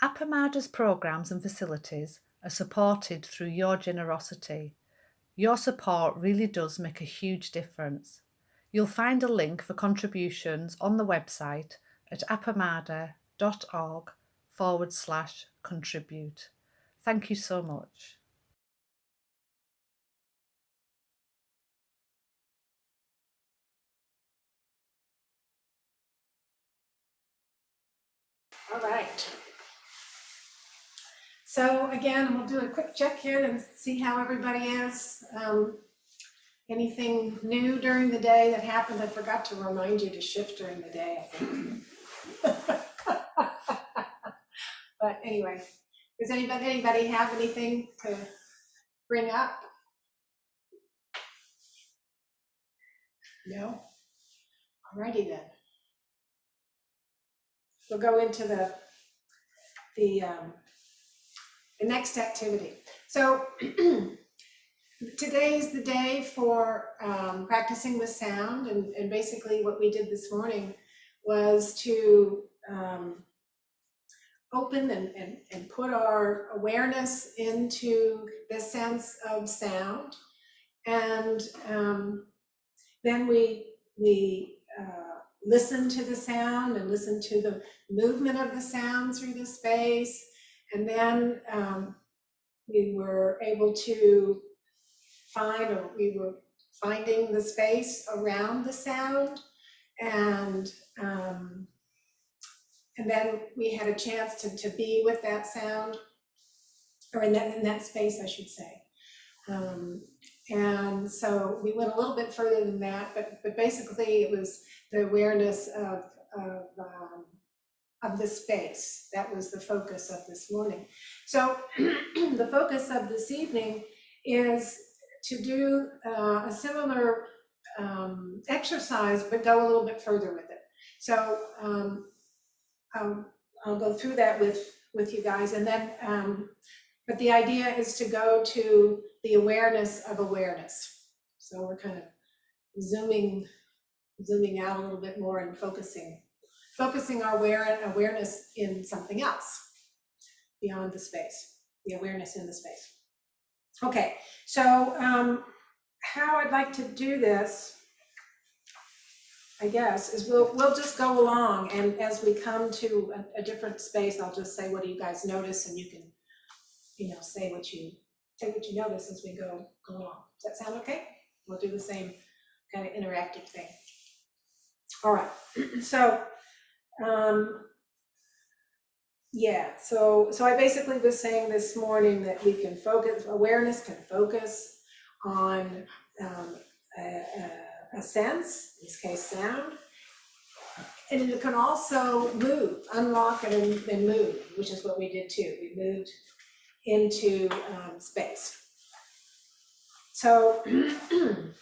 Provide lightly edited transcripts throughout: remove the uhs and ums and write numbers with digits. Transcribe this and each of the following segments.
Appamada's programs and facilities are supported through your generosity. Your support really does make a huge difference. You'll find a link for contributions on the website at appamada.org/contribute. Thank you so much. All right. So again, we'll do a quick check-in and see how everybody is. Anything new during the day that happened? I forgot to remind you to shift during the day, I think. But anyway, does anybody have anything to bring up? No? Alrighty then. We'll go into the next activity. So today's the day for practicing with sound, and basically what we did this morning was to open and put our awareness into the sense of sound, and then we listen to the sound and listen to the movement of the sound through the space, and then we were able to we were finding the space around the sound, and then we had a chance to be with that sound, or in that space, I should say. And so we went a little bit further than that, but basically it was the awareness of the space. That was the focus of this morning. So the focus of this evening is to do a similar exercise, but go a little bit further with it. So I'll go through that with you guys, and then but the idea is to go to the awareness of awareness. So we're kind of zooming out a little bit more and focusing our awareness in something else beyond the space, the awareness in the space. Okay, so how I'd like to do this, I guess, is we'll just go along, and as we come to a different space, I'll just say, what do you guys notice? And you can, say what you notice as we go along. Does that sound okay? We'll do the same kind of interactive thing. All right, so yeah, so I basically was saying this morning that we can focus, awareness can focus on a sense, in this case sound, and it can also move, unlock and move, which is what we did too. We moved into space. So, and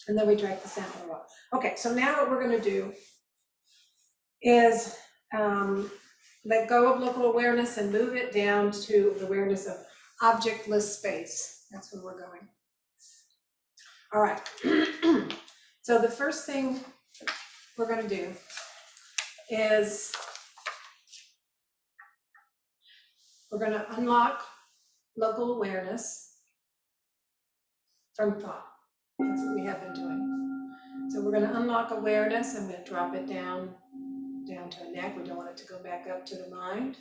then we drank the sound for a while. Okay, so now what we're going to do is let go of local awareness and move it down to the awareness of objectless space. That's where we're going. All right. So the first thing we're going to do is we're going to unlock local awareness from thought. That's what we have been doing. So we're going to unlock awareness. I'm going to drop it down to the neck. We don't want it to go back up to the mind.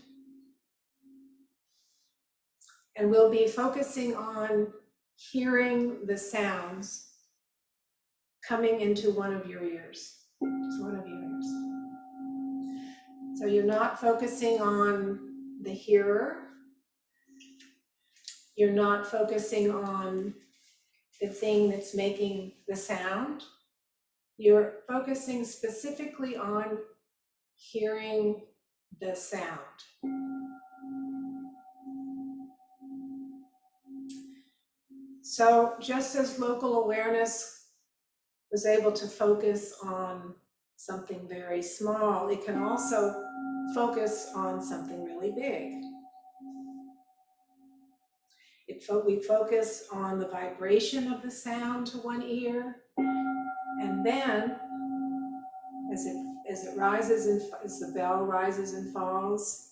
And we'll be focusing on hearing the sounds coming into one of your ears, just one of your ears. So you're not focusing on the hearer. You're not focusing on the thing that's making the sound. You're focusing specifically on hearing the sound. So just as local awareness was able to focus on something very small, it can also focus on something really big. We focus on the vibration of the sound to one ear, and then as it rises and as the bell rises and falls,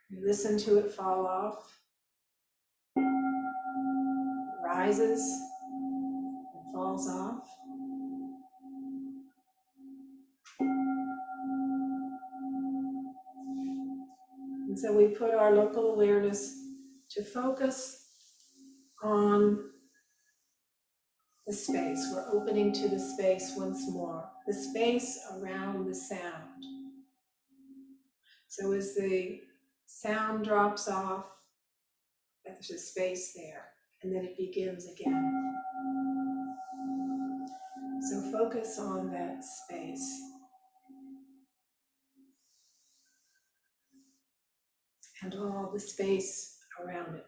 You listen to it fall off, rises and falls off. And so we put our local awareness to focus on the space. We're opening to the space once more, the space around the sound. So as the sound drops off, there's a space there, and then it begins again. So focus on that space and all the space around it.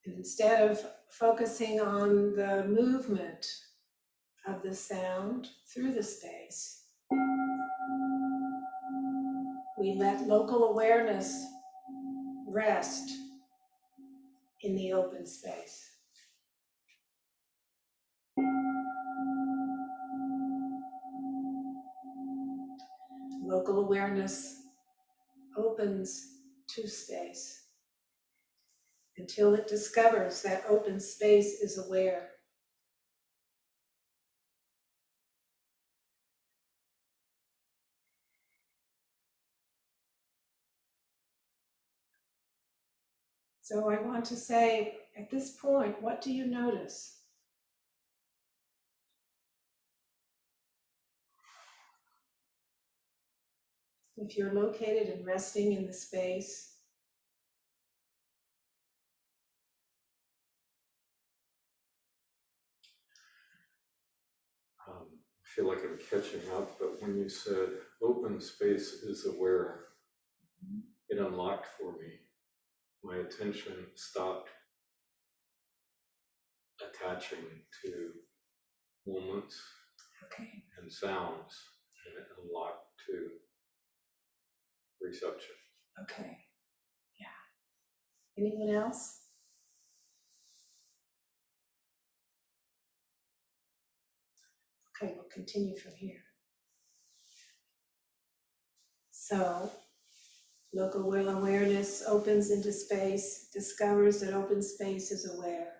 And instead of focusing on the movement of the sound through the space, we let local awareness rest in the open space. Local awareness opens to space until it discovers that open space is aware. So I want to say, at this point, what do you notice? If you're located and resting in the space, I feel like I'm catching up, but when you said open space is aware, it unlocked for me. My attention stopped attaching to moments okay, and sounds, and it unlocked to reception. okay, yeah. Anyone else? Okay, we'll continue from here. So, local awareness opens into space, discovers that open space is aware.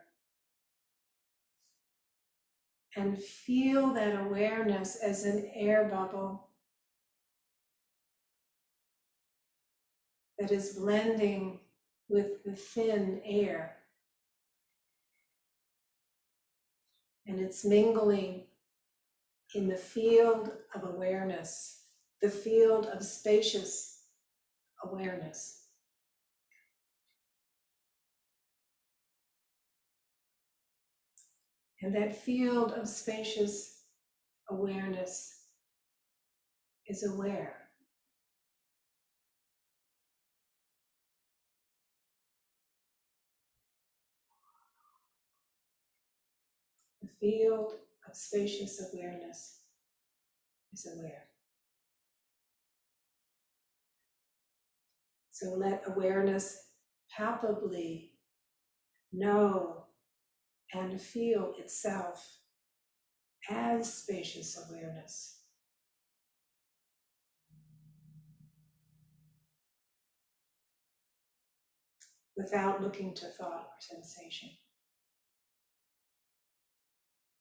And feel that awareness as an air bubble that is blending with the thin air. And it's mingling in the field of awareness, the field of spacious awareness. And that field of spacious awareness is aware. The field of spacious awareness is aware. So let awareness palpably know and feel itself as spacious awareness. Without looking to thought or sensation.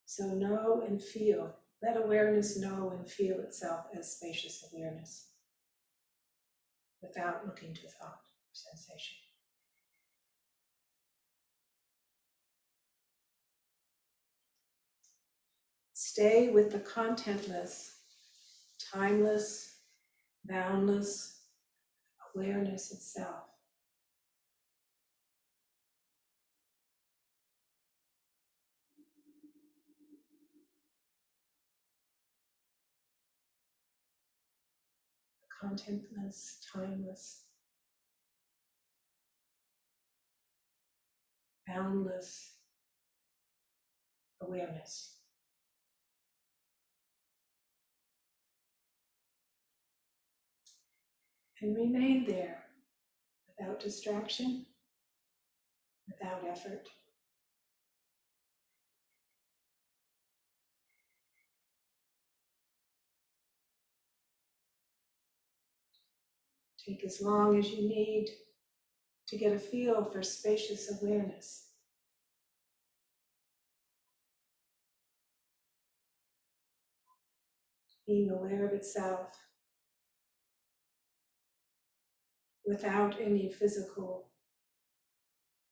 So know and feel. Let awareness know and feel itself as spacious awareness without looking to thought or sensation. Stay with the contentless, timeless, boundless awareness itself. Contentless, timeless, boundless awareness. And remain there without distraction, without effort. Take as long as you need to get a feel for spacious awareness. Being aware of itself without any physical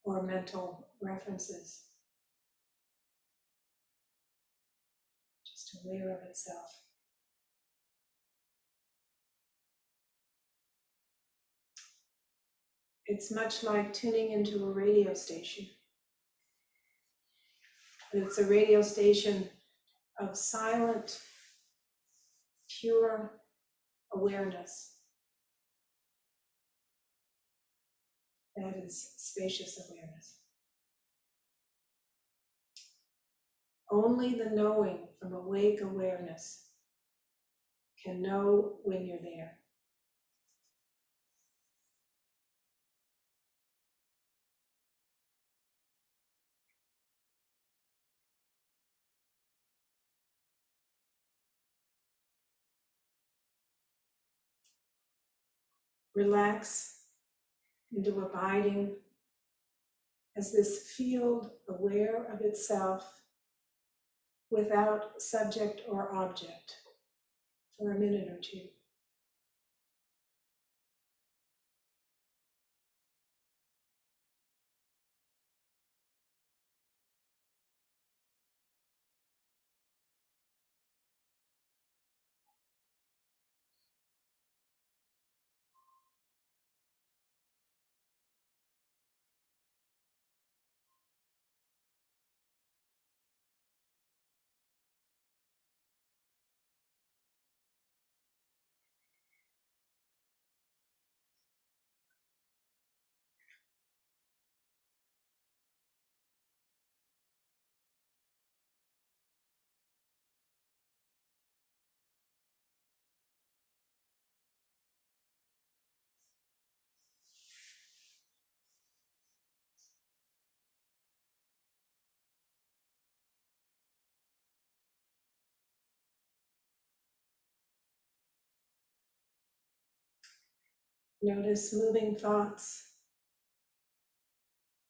or mental references. Just aware of itself. It's much like tuning into a radio station. But it's a radio station of silent, pure awareness. That is spacious awareness. Only the knowing from awake awareness can know when you're there. Relax into abiding as this field aware of itself without subject or object for a minute or two. Notice moving thoughts,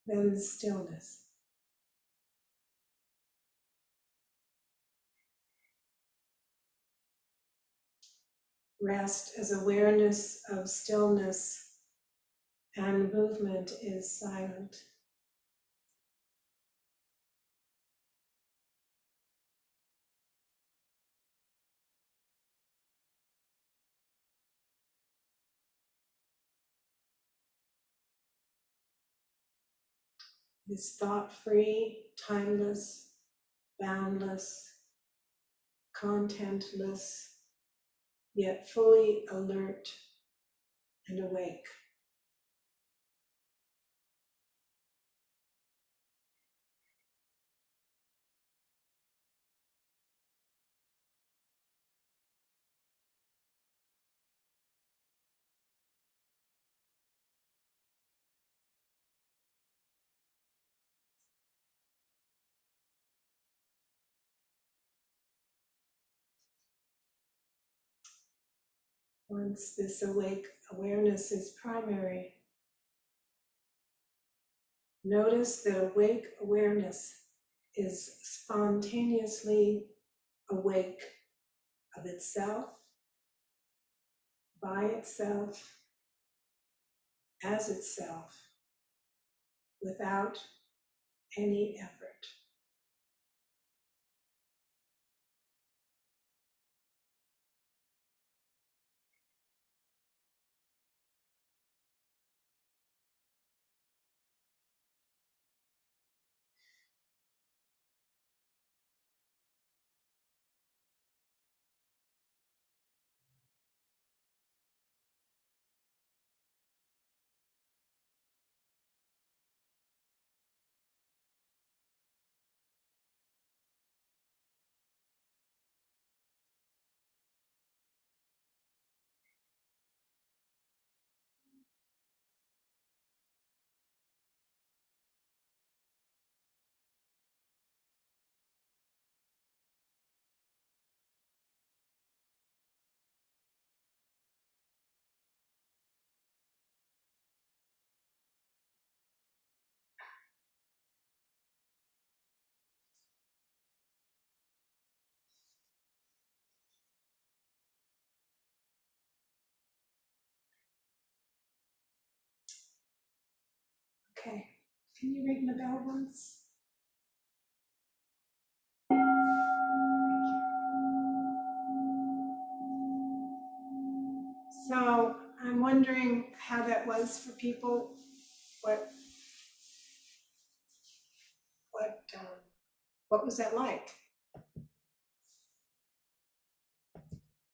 then stillness. Rest as awareness of stillness and movement is silent. Is thought-free, timeless, boundless, contentless, yet fully alert and awake. Once this awake awareness is primary, notice that awake awareness is spontaneously awake of itself, by itself, as itself, without any effort. Okay, can you ring the bell once? So I'm wondering how that was for people. What what um, what was that like?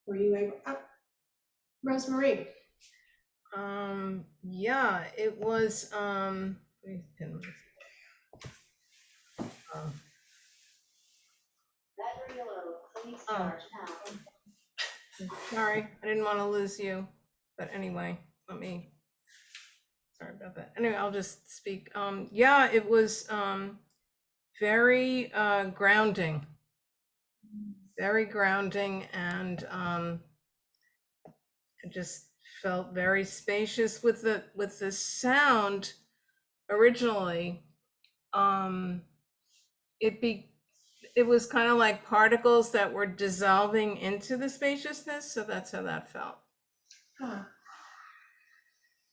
Were you able? Oh, Rosemarie. Yeah, it was, Battery low, please Oh. charge now. sorry, I didn't want to lose you, but anyway, sorry about that. Anyway, I'll just speak. Yeah, it was, very, grounding, and, it just felt very spacious with the sound originally. It was kind of like particles that were dissolving into the spaciousness, so that's how that felt. Huh.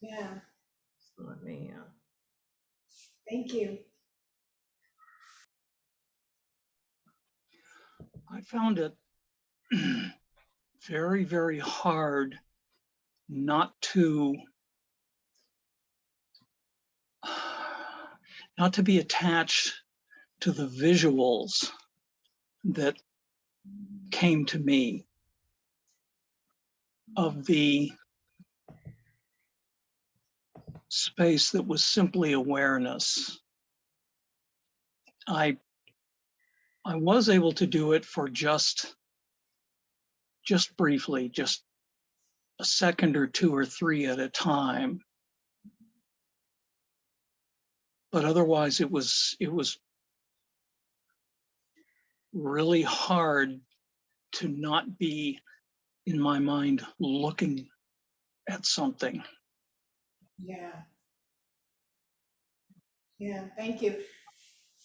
Yeah, So let me, thank you. I found it very, very hard not to be attached to the visuals that came to me of the space that was simply awareness. I was able to do it for just briefly, just a second or two or three at a time. But otherwise it was really hard to not be in my mind looking at something. Yeah. Yeah, thank you.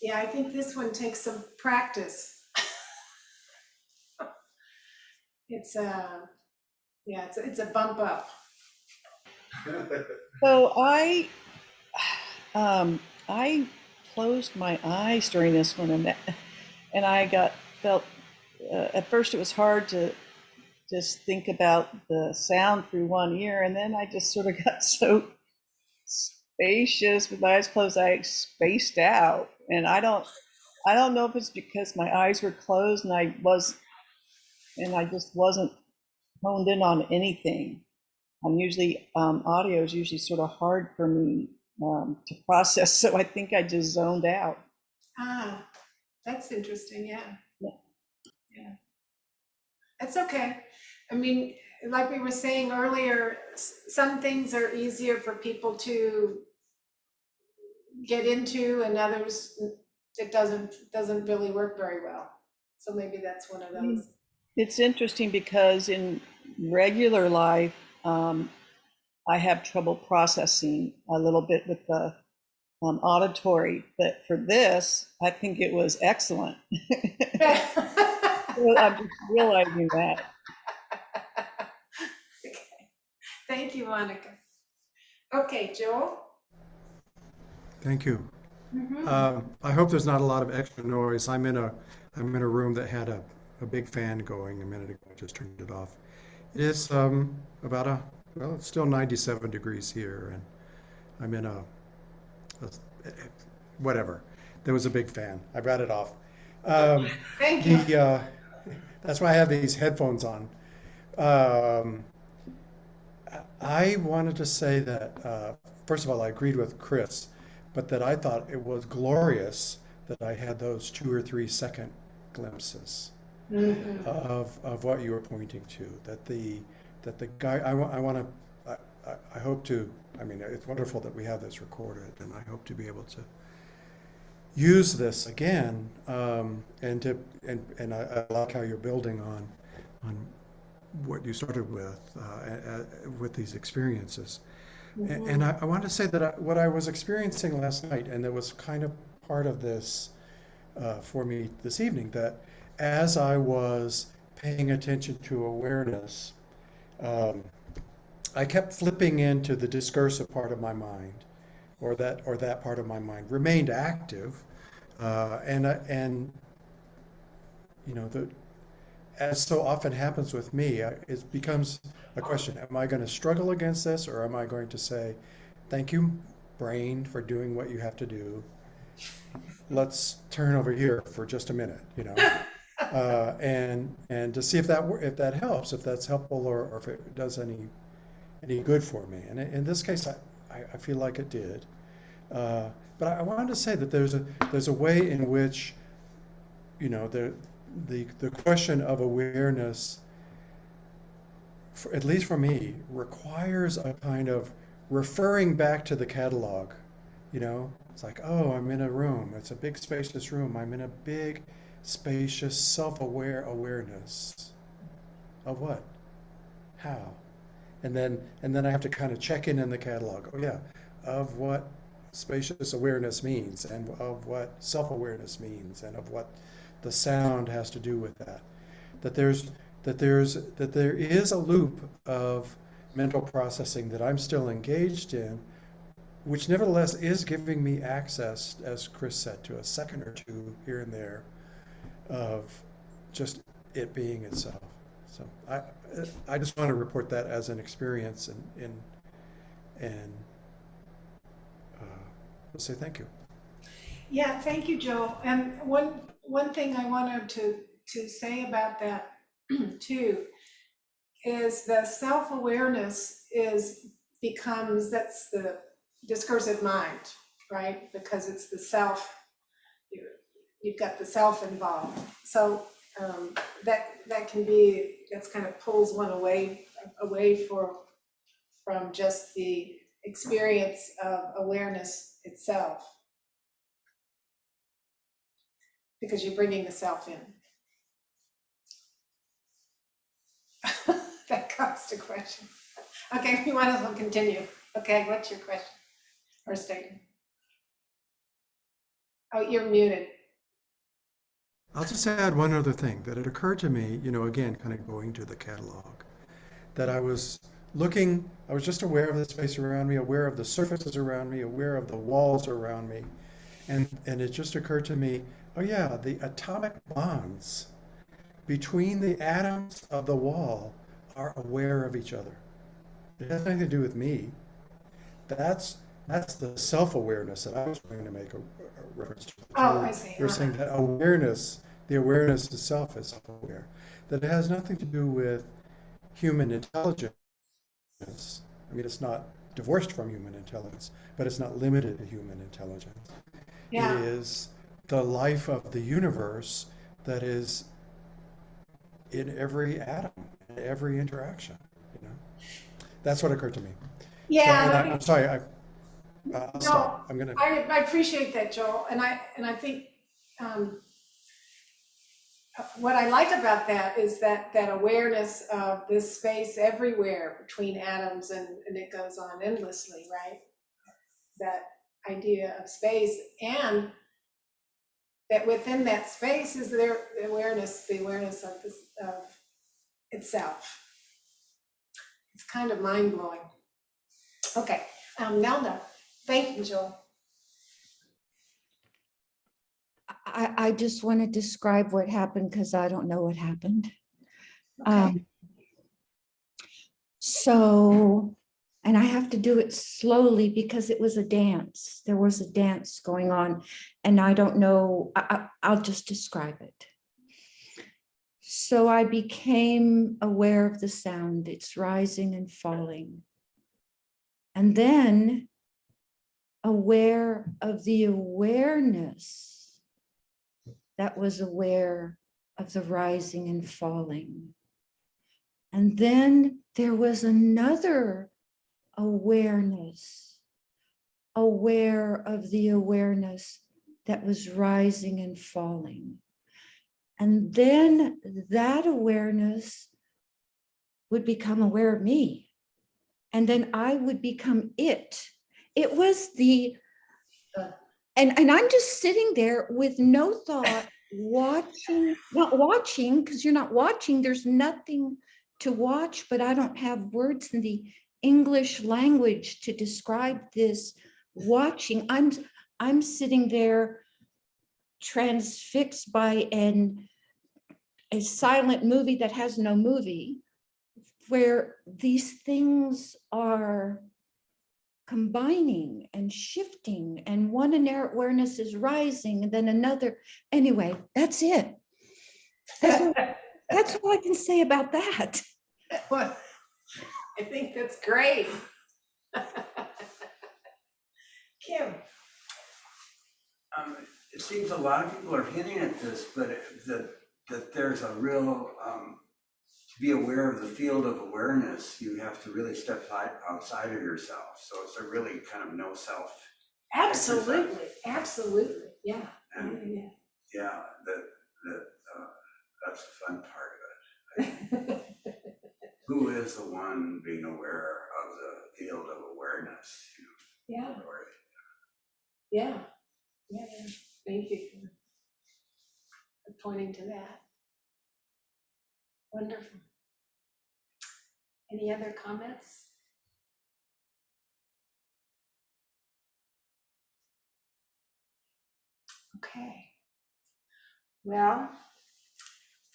Yeah, I think this one takes some practice. It's it's a bump up. So I closed my eyes during this one, and I felt at first it was hard to just think about the sound through one ear, and then I just sort of got so spacious with my eyes closed, I spaced out, and I don't know if it's because my eyes were closed and I just wasn't honed in on anything. I'm usually audio is usually sort of hard for me to process, so I think I just zoned out. Ah, that's interesting. Yeah. Yeah. Yeah. That's okay. I mean, like we were saying earlier, some things are easier for people to get into, and others it doesn't really work very well. So maybe that's one of those. It's interesting because in regular life, I have trouble processing a little bit with the auditory, but for this, I think it was excellent. Well, I'm just realizing that. Okay. Thank you, Monica. Okay, Joel. Thank you. Mhm. I hope there's not a lot of extra noise. I'm in a room that had a big fan going a minute ago. I just turned it off. It is well, it's still 97 degrees here, and I'm in whatever. There was a big fan. I brought it off. Thank you. That's why I have these headphones on. I wanted to say that, first of all, I agreed with Chris, but that I thought it was glorious that I had those 2 or 3 second glimpses of what you were pointing to. That the guy, I hope to, I mean, it's wonderful that we have this recorded, and I hope to be able to use this again, and I like how you're building on what you started with these experiences. And I want to say that what I was experiencing last night, and it was kind of part of this for me this evening, that as I was paying attention to awareness, I kept flipping into the discursive part of my mind or that part of my mind remained active. And you know, as so often happens with me, it becomes a question: am I going to struggle against this, or am I going to say, "Thank you, brain, for doing what you have to do. Let's turn over here for just a minute," you know, and to see if that helps, if that's helpful, or if it does any good for me. And in this case, I feel like it did. But I wanted to say that there's a way in which, you know, the question of awareness, at least for me, requires a kind of referring back to the catalog. You know, it's like, oh, I'm in a room. It's a big, spacious room. I'm in a big, spacious, self-aware awareness of what, how, and then I have to kind of check in the catalog. Oh yeah, of what spacious awareness means, and of what self-awareness means, and of what the sound has to do with that. That there is a loop of mental processing that I'm still engaged in, which nevertheless is giving me access, as Chris said, to a second or two here and there of just it being itself. So I just want to report that as an experience, and say thank you. Yeah, thank you, Joel. And one thing I wanted to say about that too is the self-awareness becomes, that's the discursive mind, right? Because it's the self, you've got the self involved. So that can be, that's kind of pulls one away from just the experience of awareness itself, because you're bringing the self in. That caused a question. Okay, we might as well continue. Okay, what's your question or statement? Oh, you're muted. I'll just add one other thing, that it occurred to me, you know, again, kind of going to the catalog, that I was just aware of the space around me, aware of the surfaces around me, aware of the walls around me. And it just occurred to me, oh yeah, the atomic bonds between the atoms of the wall are aware of each other. It has nothing to do with me. That's the self-awareness that I was going to make a reference to. Oh, I see. You're saying that awareness, the awareness itself is self-aware. That it has nothing to do with human intelligence. I mean, it's not divorced from human intelligence, but it's not limited to human intelligence. Yeah. It is the life of the universe that is in every atom, in every interaction. You know, that's what occurred to me. Yeah. So, I'm sorry. I'll stop. I'm gonna. I appreciate that, Joel, and I think what I like about that is that awareness of this space everywhere between atoms, and it goes on endlessly, right? That idea of space, and that within that space is the awareness of this, of itself. It's kind of mind-blowing. Okay, Nelda, thank you, Joel. I just want to describe what happened because I don't know what happened. Okay. And I have to do it slowly because it was a dance. There was a dance going on, and I don't know, I'll just describe it. So I became aware of the sound, it's rising and falling. And then aware of the awareness that was aware of the rising and falling. And then there was another awareness, aware of the awareness that was rising and falling. And then that awareness would become aware of me. And then I would become it. It was and I'm just sitting there with no thought, not watching, because you're not watching, there's nothing to watch, but I don't have words in the English language to describe this watching. I'm sitting there transfixed by a silent movie that has no movie, where these things are combining and shifting, and one awareness is rising and then another. Anyway, that's it. That's all I can say about that. Well, I think that's great. Kim. It seems a lot of people are hinting at this, but that there's a real, to be aware of the field of awareness, you have to really step outside of yourself. So it's a really kind of no self. Absolutely, absolutely, yeah. And Yeah. yeah, that's the fun part of it. Who is the one being aware of the field of awareness? Yeah, Or, yeah. Thank you for pointing to that. Wonderful. Any other comments? Okay. Well,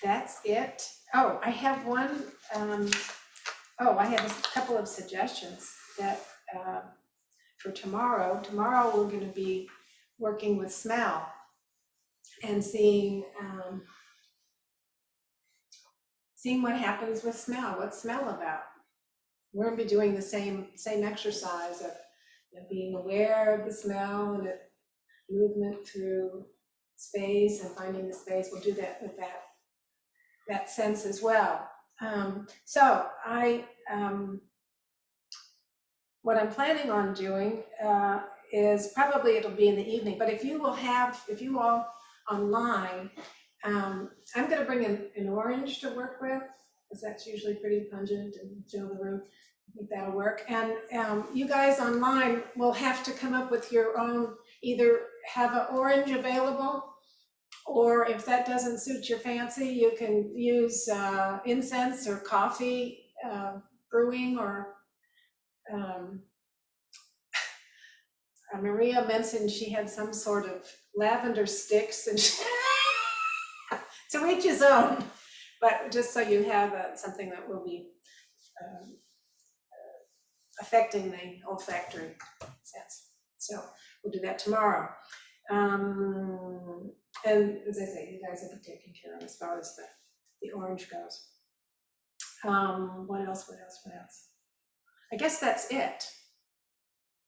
that's it. Oh, I have one, I have a couple of suggestions that for tomorrow. Tomorrow, we're going to be working with smell and seeing what happens with smell. What's smell about? We're going to be doing the same exercise of being aware of the smell and the movement through space and finding the space. We'll do that with that sense as well. So what I'm planning on doing is probably it'll be in the evening, but if you all online, I'm going to bring an orange to work with, because that's usually pretty pungent and fill the room. I think that'll work. And you guys online will have to come up with your own, either have an orange available, or if that doesn't suit your fancy, you can use incense or coffee brewing, or Maria mentioned she had some sort of lavender sticks, and to each his own. But just so you have something that will be affecting the olfactory sense. So we'll do that tomorrow. And as I say, you guys will be taken care of as far as the orange goes. What else? I guess that's it.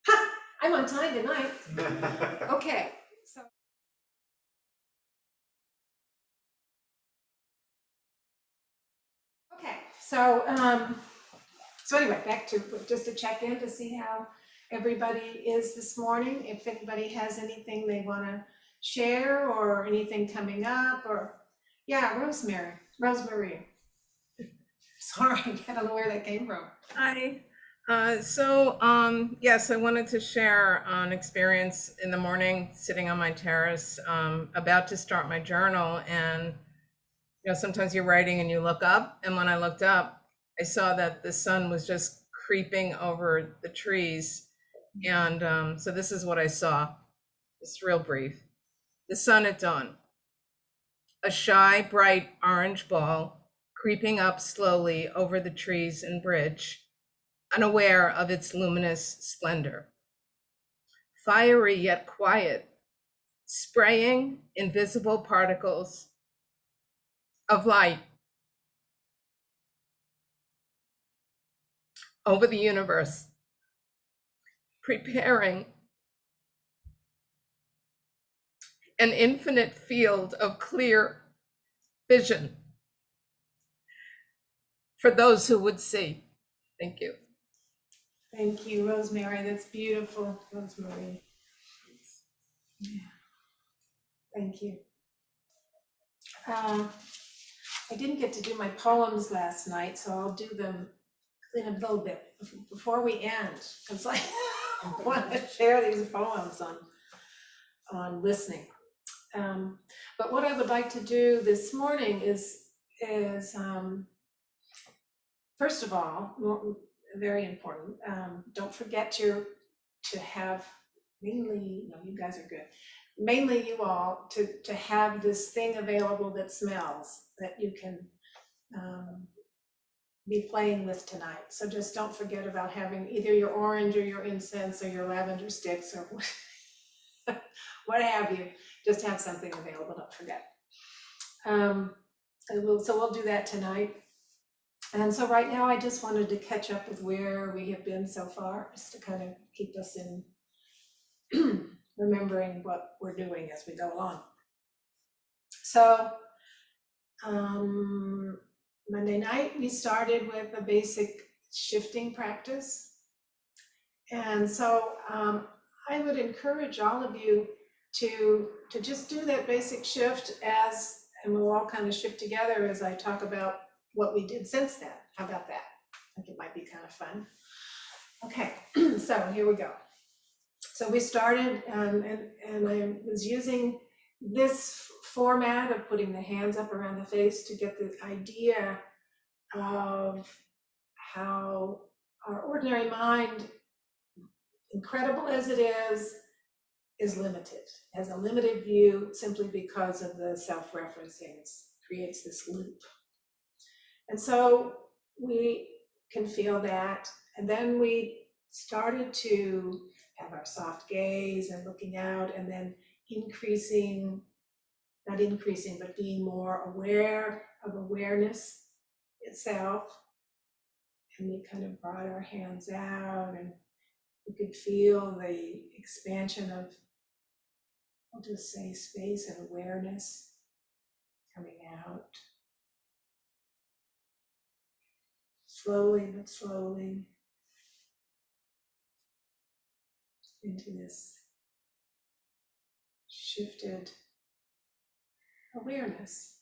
Ha! I'm on time tonight. Okay. So anyway, back to just to check in to see how everybody is this morning. If anybody has anything they want to share or anything coming up, or yeah, Rosemary. Sorry, I don't know where that came from. Hi. Yes, I wanted to share an experience in the morning, sitting on my terrace, about to start my journal. And, sometimes you're writing and you look up. And when I looked up, I saw that the sun was just creeping over the trees. And so this is what I saw. It's real brief. The sun at dawn. A shy, bright orange ball creeping up slowly over the trees and bridge, unaware of its luminous splendor. Fiery yet quiet, spraying invisible particles of light over the universe, preparing an infinite field of clear vision for those who would see. Thank you. Thank you, Rosemary. That's beautiful, Rosemary. Yeah. Thank you. I didn't get to do my poems last night, so I'll do them in a little bit before we end, because I want to share these poems on listening. But what I would like to do this morning is first of all, very important, don't forget to have mainly, no, you guys are good. Mainly you all to have this thing available that smells that you can be playing with tonight. So just don't forget about having either your orange or your incense or your lavender sticks or what have you. Just have something available, don't forget. So we'll do that tonight. And so right now I just wanted to catch up with where we have been so far, just to kind of keep us in remembering what we're doing as we go along. So Monday night, we started with a basic shifting practice. And so I would encourage all of you to just do that basic shift and we'll all kind of shift together as I talk about what we did since then. How about that? I think it might be kind of fun. Okay, so here we go. So we started and I was using this format of putting the hands up around the face to get the idea of how our ordinary mind, incredible as it is limited, has a limited view simply because of the self-referencing. It creates this loop. And so we can feel that. And then we started to have our soft gaze and looking out, and then not increasing, but being more aware of awareness itself. And we kind of brought our hands out and we could feel the expansion of, I'll just say, space and awareness coming out. Slowly but slowly into this shifted awareness.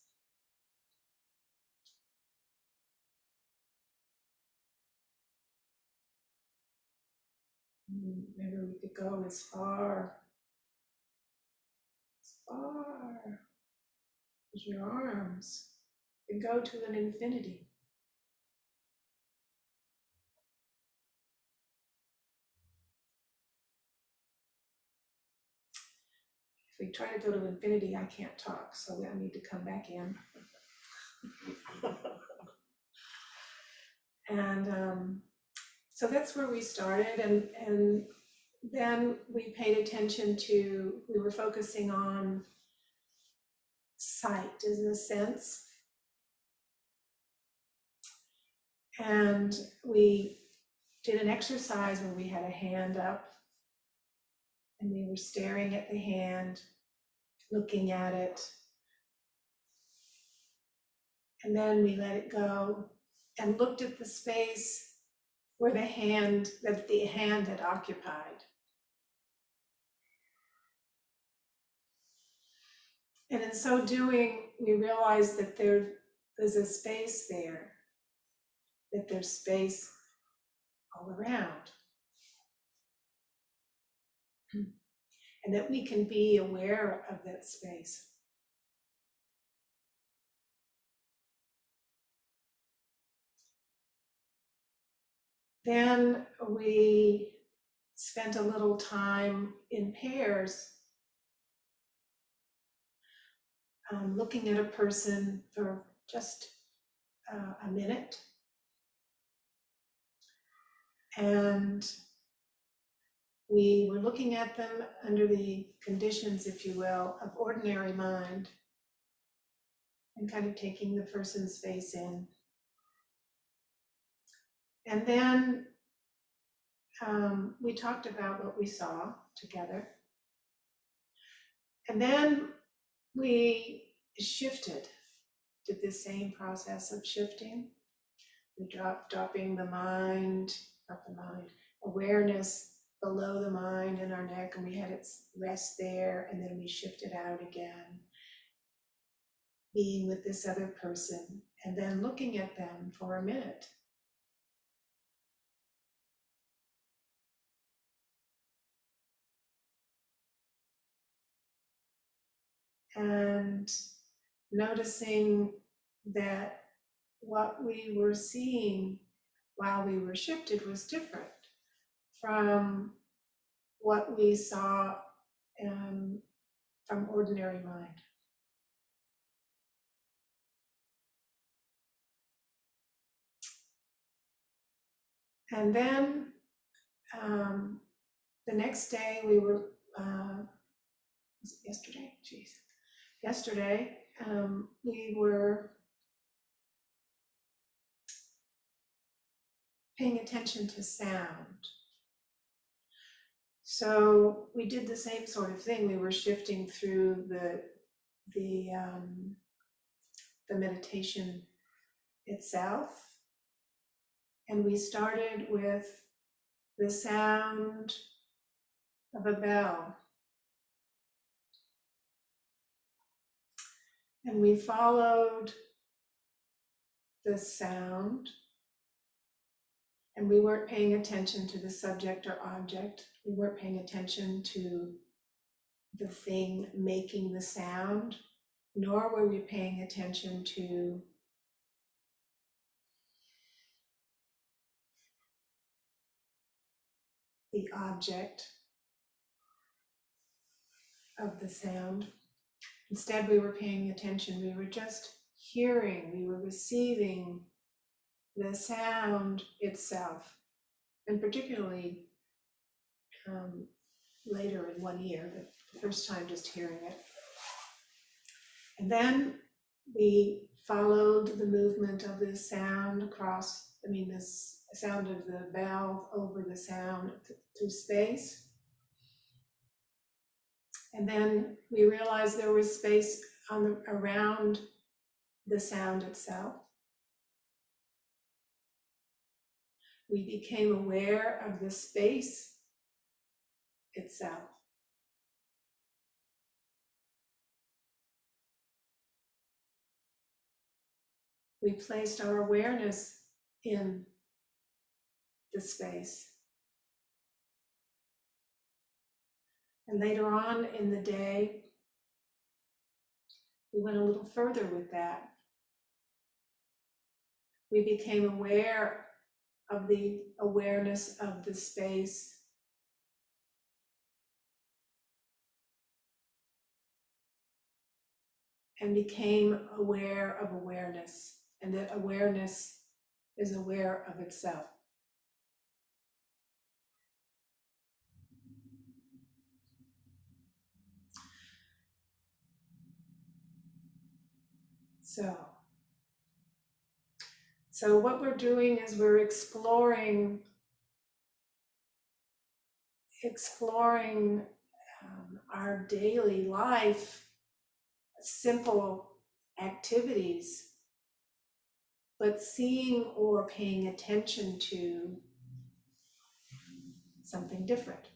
Maybe we could go as far as your arms and go to an infinity. If we try to go to infinity, I can't talk, so I need to come back in. And so that's where we started, and then we paid attention to, we were focusing on sight as a sense. And we did an exercise where we had a hand up and we were staring at the hand, looking at it. And then we let it go and looked at the space where the hand had occupied. And in so doing, we realized that there is a space there, that there's space all around. And that we can be aware of that space. Then we spent a little time in pairs looking at a person for just a minute. And we were looking at them under the conditions, if you will, of ordinary mind and kind of taking the person's face in. And then we talked about what we saw together. And then we shifted, did the same process of shifting. We dropping the mind, not the mind, awareness below the mind in our neck, and we had it rest there, and then we shifted out again, being with this other person, and then looking at them for a minute. And noticing that what we were seeing while we were shifted was different from what we saw from ordinary mind. And then the next day we were, was it yesterday? Jeez. Yesterday, we were paying attention to sound. So we did the same sort of thing. We were shifting through the meditation itself. And we started with the sound of a bell. And we followed the sound, and we weren't paying attention to the subject or object. We weren't paying attention to the thing making the sound, nor were we paying attention to the object of the sound. Instead, we were paying attention. We were just hearing, we were receiving the sound itself, and particularly later in one ear, but the first time just hearing it. And then we followed the movement of this sound across, this sound of the bell over the sound through space. And then we realized there was space around the sound itself. We became aware of the space itself. We placed our awareness in the space. And later on in the day, we went a little further with that. We became aware of the awareness of the space and became aware of awareness, and that awareness is aware of itself. So what we're doing is we're exploring our daily life, simple activities, but seeing or paying attention to something different.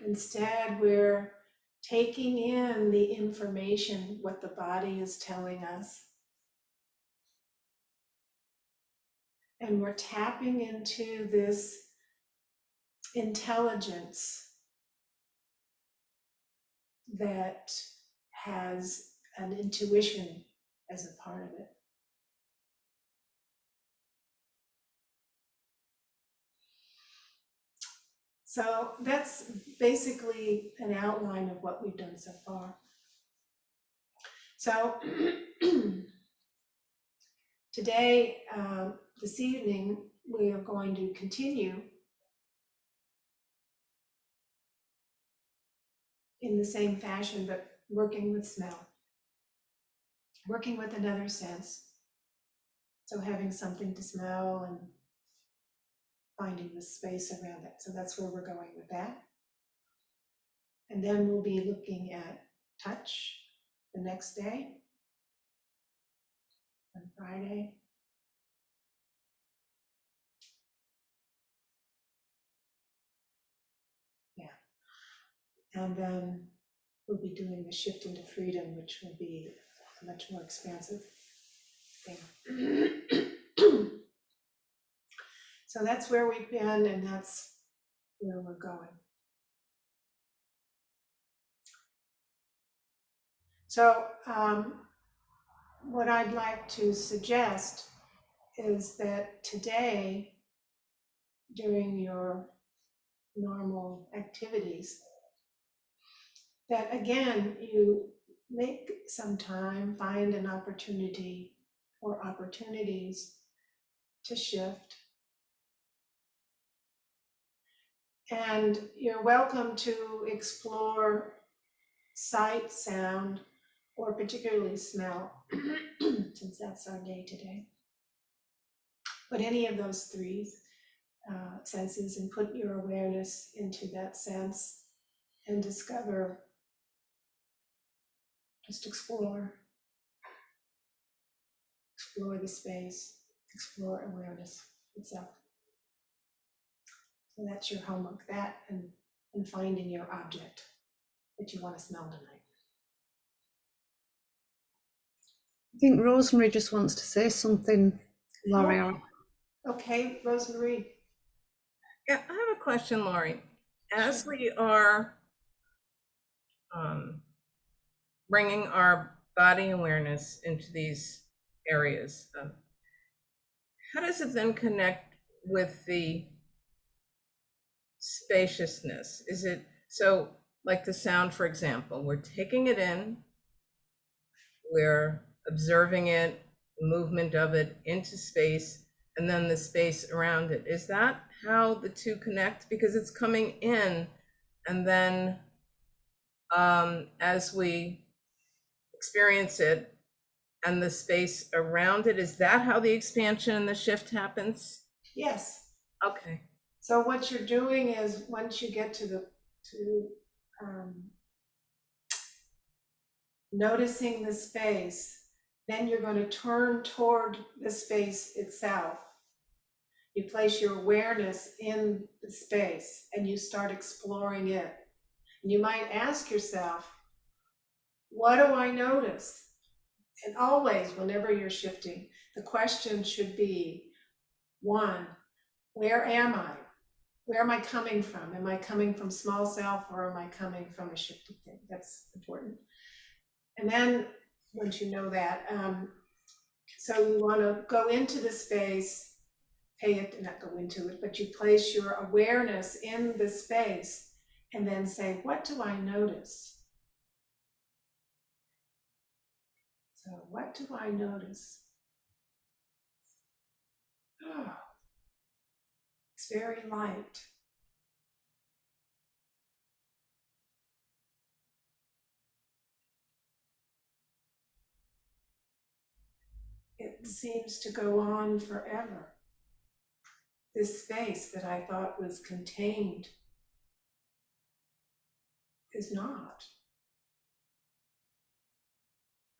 Instead, we're taking in the information, what the body is telling us, and we're tapping into this intelligence that has an intuition as a part of it. So that's basically an outline of what we've done so far. So today, this evening, we are going to continue in the same fashion, but working with smell, working with another sense. So having something to smell and finding the space around it. So that's where we're going with that. And then we'll be looking at touch the next day, on Friday. Yeah. And then we'll be doing the shift into freedom, which will be a much more expansive thing. So that's where we've been, and that's where we're going. So what I'd like to suggest is that today, during your normal activities, that again, you make some time, find an opportunity or opportunities to shift. And you're welcome to explore sight, sound, or particularly smell, since that's our day today. But any of those three senses, and put your awareness into that sense and discover, just explore the space, explore awareness itself. So that's your homework, that and finding your object that you want to smell tonight. I think Rosemary just wants to say something, Laurie. Okay, Rosemary. Yeah, I have a question, Laurie. As Sure. we are bringing our body awareness into these areas, how does it then connect with the spaciousness? Is it so, like the sound, for example, we're taking it in, we're observing it, the movement of it into space, and then the space around it. Is that how the two connect? Because it's coming in, and then as we experience it and the space around it, is that how the expansion and the shift happens? Yes. Okay. So what you're doing is, once you get to noticing the space, then you're going to turn toward the space itself. You place your awareness in the space and you start exploring it. And you might ask yourself, what do I notice? And always, whenever you're shifting, the question should be, one, where am I? Where am I coming from? Am I coming from small self, or am I coming from a shifted thing? That's important. And then once you know that, so you want to go into the space, pay it, not go into it, but you place your awareness in the space and then say, what do I notice? So what do I notice? Oh, it's very light. It seems to go on forever. This space that I thought was contained is not.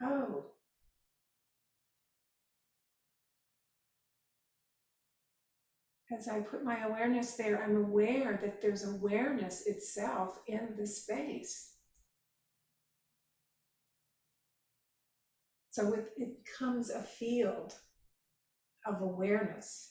Oh. As I put my awareness there, I'm aware that there's awareness itself in the space. So it becomes a field of awareness.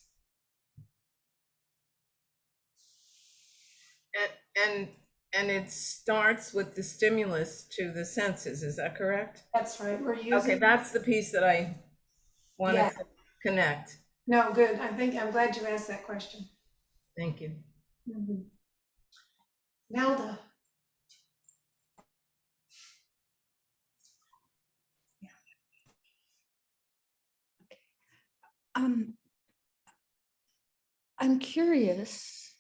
And it starts with the stimulus to the senses, is that correct? That's right. We're using. Okay, that's the piece that I want to connect. No, good. I'm glad you asked that question. Thank you. Mm-hmm. Nelda. I'm curious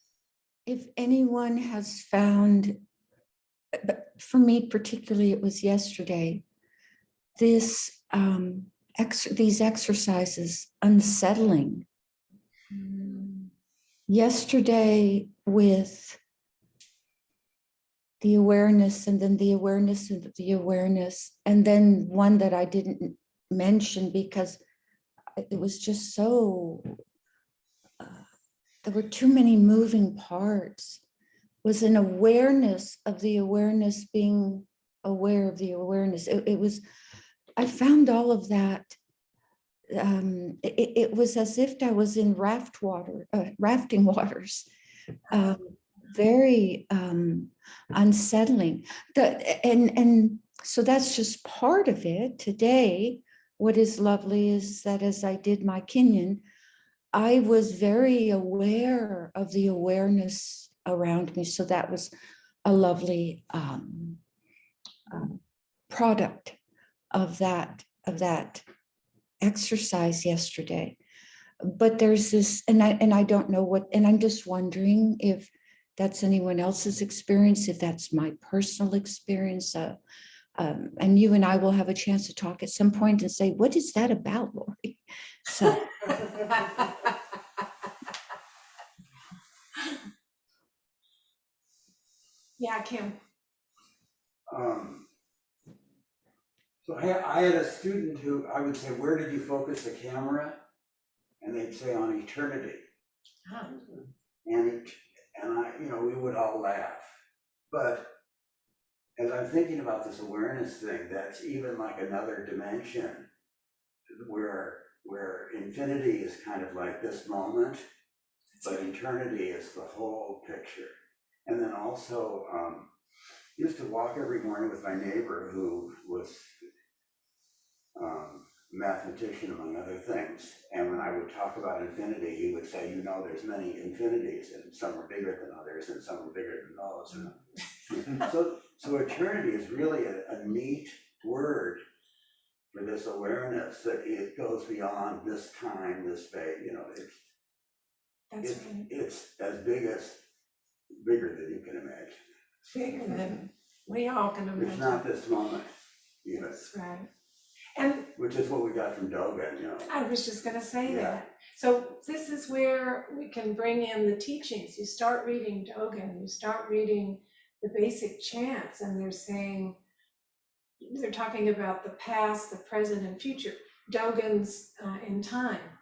if anyone has found, but for me particularly, it was yesterday, these exercises unsettling. Yesterday with the awareness, and then the awareness of the awareness, and then one that I didn't mention because it was just so, there were too many moving parts, was an awareness of the awareness being aware of the awareness. It was, I found all of that. It was as if I was in rafting waters. Very unsettling. And so that's just part of it. Today, what is lovely is that as I did my Kinyan, I was very aware of the awareness around me. So that was a lovely product of that exercise yesterday. But there's this, and I don't know what, and I'm just wondering if that's anyone else's experience, if that's my personal experience. And you and I will have a chance to talk at some point and say, what is that about, Laurie? So Yeah, Kim. So I had a student who I would say, where did you focus the camera? And they'd say on eternity. Huh. And I, we would all laugh. But as I'm thinking about this awareness thing, that's even like another dimension where infinity is kind of like this moment, but eternity is the whole picture. And then also, used to walk every morning with my neighbor who was a mathematician, among other things. And when I would talk about infinity, he would say, there's many infinities, and some are bigger than others, and some are bigger than those. So eternity is really a neat word for this awareness that it goes beyond this time, this space. It's as bigger than you can imagine. Bigger than we all can imagine. It's not this moment, That's right. And which is what we got from Dogen, I was just going to say Yeah. that. So this is where we can bring in the teachings. You start reading Dogen, you start reading the basic chants, and they're talking about the past, the present, and future. Dogen's In Time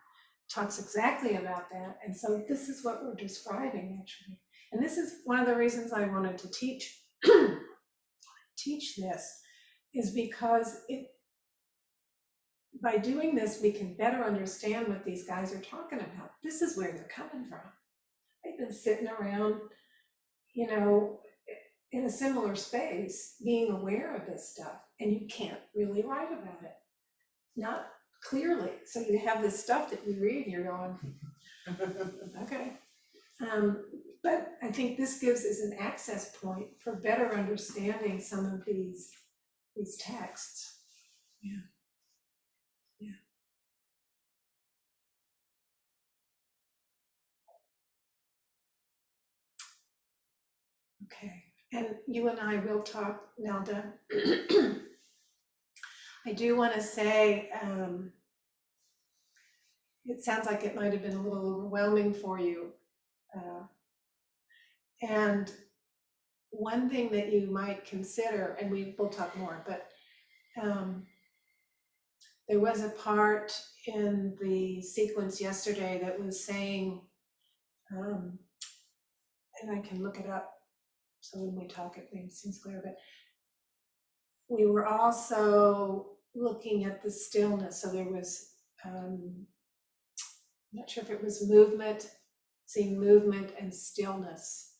talks exactly about that. And so this is what we're describing, actually. And this is one of the reasons I wanted to teach this, is because by doing this, we can better understand what these guys are talking about. This is where they're coming from. They've been sitting around, in a similar space, being aware of this stuff, and you can't really write about it. Not clearly. So you have this stuff that you read and you're going, okay. But I think this gives us an access point for better understanding some of these texts. Yeah. Okay, and you and I will talk, Nelda. I do want to say, it sounds like it might have been a little overwhelming for you. And one thing that you might consider, and we will talk more, but there was a part in the sequence yesterday that was saying, and I can look it up, so when we talk it seems clear, but we were also looking at the stillness. So there was, I'm not sure if it was seeing movement and stillness.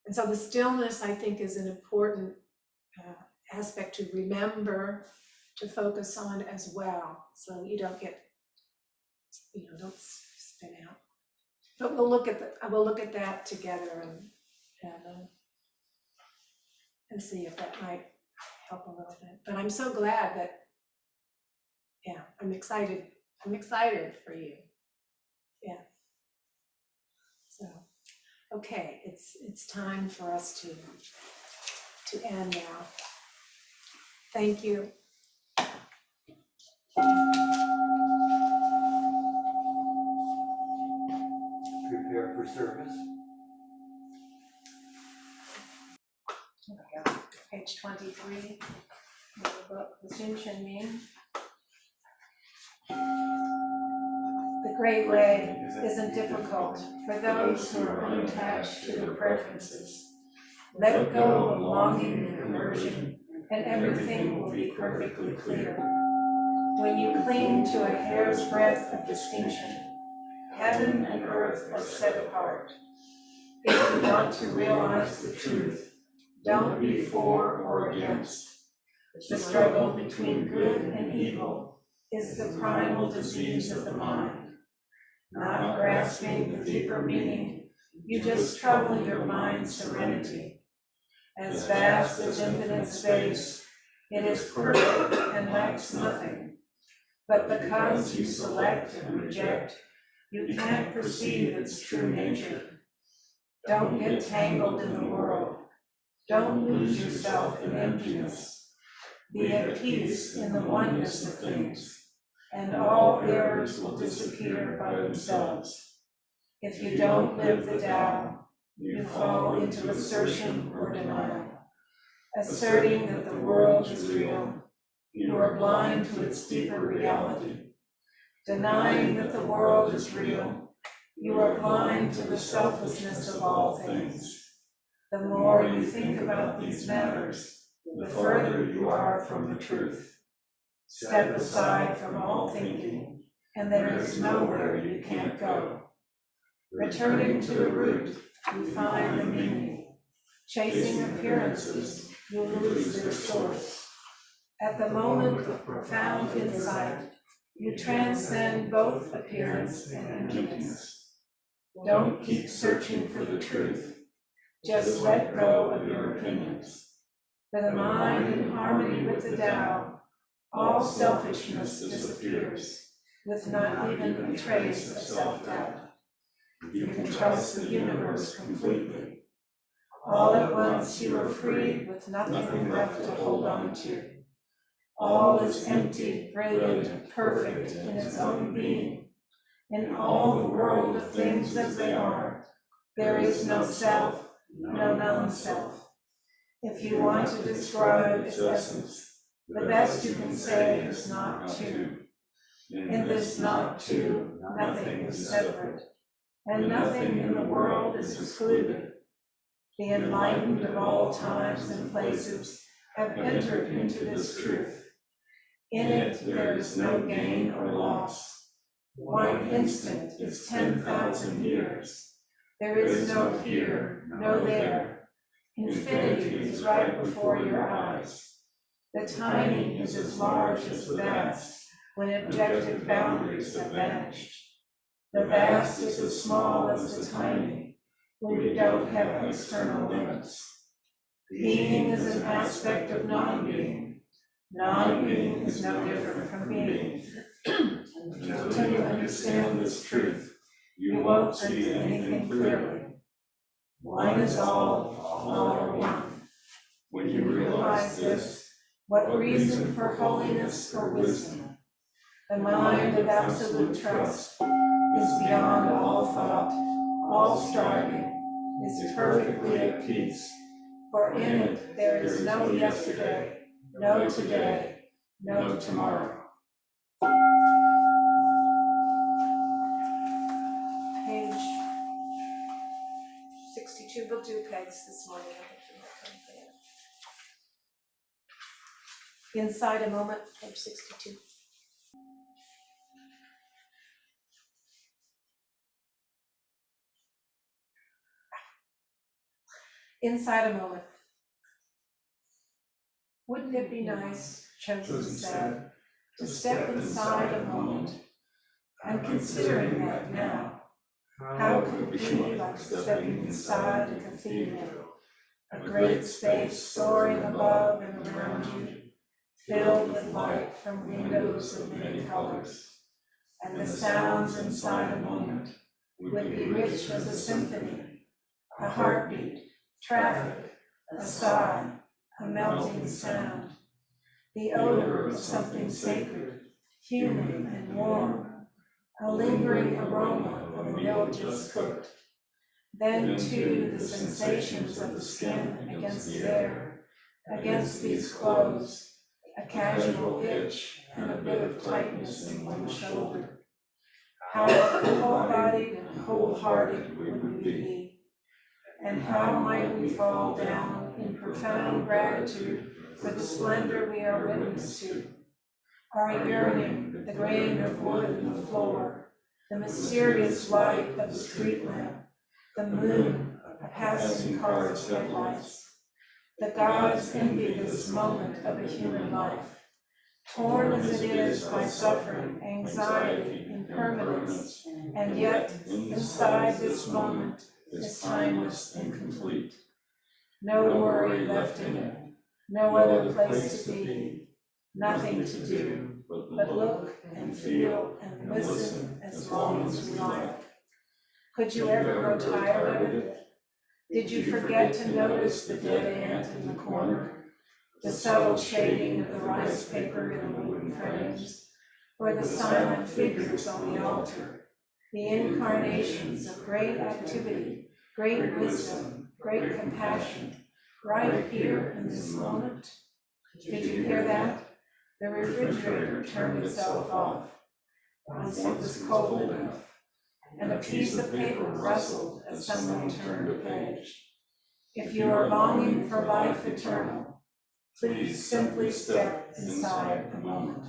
And so the stillness, I think, is an important aspect to remember to focus on as well. So you don't get, don't spin out. But we'll look at that together and see if that might help a little bit. But I'm so glad that, I'm excited for you. Yeah. So, okay, it's time for us to end now. Thank you. Prepare for service. Page 23 of the book, the Jinshin Min. The Great Way isn't difficult for those who are unattached to their preferences. Let go of longing and aversion, and everything will be perfectly clear. When you cling to a hair's breadth of distinction, heaven and earth are set apart. If you want to realize the truth, don't be for or against. The struggle between good and evil is the primal disease of the mind. not grasping the deeper meaning, you just trouble your mind's serenity. As vast as infinite space, it is perfect and lacks nothing. But because you select and reject, you can't perceive its true nature. Don't get tangled in the world. Don't lose yourself in emptiness. Be at peace in the oneness of things, and all errors will disappear by themselves. If you don't live the Tao, you fall into assertion or denial. Asserting that the world is real, you are blind to its deeper reality. Denying that the world is real, you are blind to the selflessness of all things. The more you think about these matters, the further you are from the truth. Step aside from all thinking, and there is nowhere you can't go. Returning to the root, you find the meaning. Chasing appearances, you lose their source. At the moment of profound insight, you transcend both appearance and emptiness. Don't keep searching for the truth. Just let go of your opinions. For the mind in harmony with the Tao, all selfishness disappears, with not even a trace of self-doubt. You can trust the universe completely. All at once you are free with nothing left to hold on to. All is empty, brilliant, perfect in its own being. In all the world of things as they are, there is no self, no non-self. If you want to describe its essence, the best you can say is not two. In this not two, nothing is separate, and nothing in the world is excluded. The enlightened of all times and places have entered into this truth. In it there is no gain or loss. One instant is 10,000 years. There is no here, no there. Infinity is right before your eyes. The tiny is as large as the vast when objective boundaries have vanished. The vast is as small as the tiny when you don't have external limits. Being is an aspect of non-being. Non-being is no different from being. Until you understand this truth, you won't see anything clearly. One is all are one. When you realize this, what reason for holiness or wisdom? The mind of absolute trust is beyond all thought, all striving, is perfectly at peace. For in it there is no yesterday, no today, no tomorrow. Page 62, we'll do pegs this morning. Inside a moment, page 62. Inside a moment. Wouldn't it be nice, chosen said, to step inside a moment? I'm considering that now. How could it be like stepping inside a cathedral? A great space soaring above and around you, filled with light from windows of many colors. And the sounds inside a moment would be rich as a symphony, a heartbeat, traffic, a sigh, a melting sound, the odor of something sacred, human and warm, a lingering aroma of a meal just cooked. Then too the sensations of the skin against the air, against these clothes, a casual itch and a bit of tightness in one shoulder. How full-bodied and wholehearted would we be? And how might we fall down in profound gratitude for the splendor we are witness to? Our yearning, the grain of wood in the floor, the mysterious light of the street lamp, the moon, a passing car's headlights. The gods envy this moment of a human life, torn as it is by suffering, anxiety, and impermanence, and yet inside this moment is timeless and complete. No worry left in it, no other place to be, nothing to do, but look and feel and listen as long as we like. Could you ever grow tired of it? Did you forget to notice the dead ant in the corner, the subtle shading of the rice paper in the wooden frames, or the silent figures on the altar, the incarnations of great activity, great wisdom, great compassion, right here in this moment? Did you hear that? The refrigerator turned itself off once it was cold enough, and a piece of paper rustled as someone turned a page. If you are longing for life eternal, please simply step inside a moment.